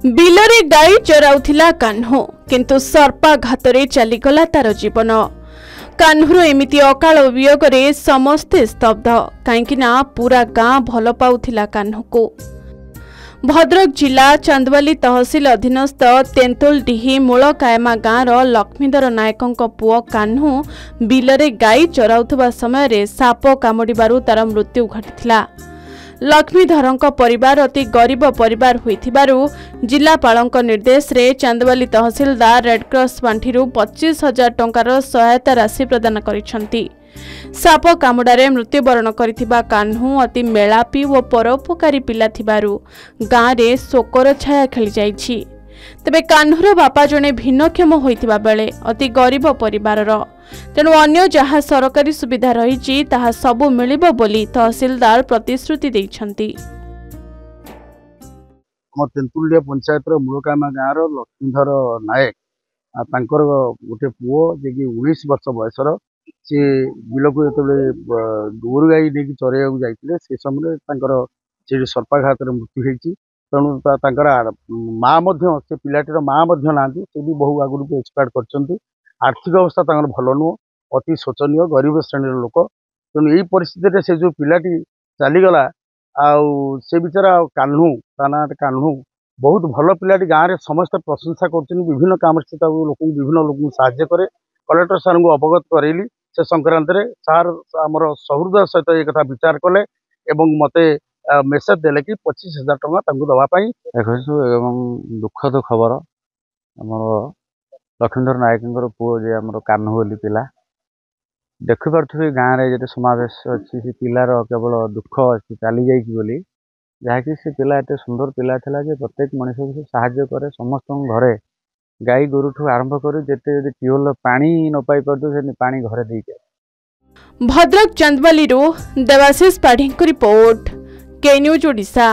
बिलरे गाई चराउथिला कान्हू किंतु सर्पाघातरे चलीगला तार जीवन। कान्हूर एमिति अकाल वियोगरे समस्ते स्तब्ध कहीं पूरा गाँ भल पाउथिला कान्हू को। भद्रक जिला चांदवाली तहसील अधीनस्थ तेंतुलडीही मूल कायमा गाँव लक्ष्मीधर नायकों पुओ कान्हू बिलरे गाई चराउथुबा समय साप कामुड़िबारु तार मृत्यु घटिथिला। लक्ष्मीधरଙ୍କ परिवार अति गरीब परिवार होइथिबारु जिलापालଙ୍କ निर्देश रे चांदवाली तहसीलदार रेडक्रॉस पांठिरु 25,000 टंकार सहायता राशि प्रदान करिसंती। साप कामुडारे मृत्युवरण करिथिबा कान्हू अति मेलापी व परोपकारी पिला थिबारु गाँ रे शोकर छाया खेली जाइछि। तबे कान्हूर बापा जणे भिन्नक्षम होइथिबा बेले अति गरीब परिवारर, तेणु अन्य जहाँ सरकारी सुविधा रही ताहा सबु मिलिबो बोली तहसीलदार प्रतिश्रुति दैछंती। तेंतुलिया पंचायत मूलकामा गाँव लक्ष्मीधर नायक तांकर गोटे पुओ जे 19 वर्ष बयसर सी बिलकु जो गोरु गाई नहीं चरैया जाते से समय से सर्पाघात मृत्यु होती। तेणु माँ से पिलाटीर माँ ना से भी बहु आगुरी भी एक्सपायर कर आर्थिक अवस्था भल नुह, अति शोचनीय गरीब श्रेणी लोक। तेणु यही परिस्थिति से जो पिलाटी चलीगला से बेचारा कान्हू ता ना कान्हू बहुत भल पिलाटी गाँव में समस्त प्रशंसा कर विभिन्न काम से लोक विभिन्न लोक साहाय्य करे। कलेक्टर सार को अवगत करेली से संक्रांत सार आमर सहृदय सहित ये कथा विचार कले एवं मते मेसेज देले कि 25,000 टंका दवापाई। दुखद खबर आमर लक्ष्मीधर नायक पुओ जे आमर कान्हू बोली पिला देखि पार्थ्वे गाँव में जो समावेश अच्छी से पिलार केवल दुख अच्छी चली जाइए जहाँकि से पिला एत सुंदर पिला थिला जे प्रत्येक मनुष्य को से साहाय्य करे। समस्त घरे गाई गोरु ठू आरंभ कर जिते ट्यूबवेल पानी न पाई पारे पानी घरे दे जाए। भद्रक चांदवाली देवाशीष पाढ़ी रिपोर्ट के न्यूज ओडिशा।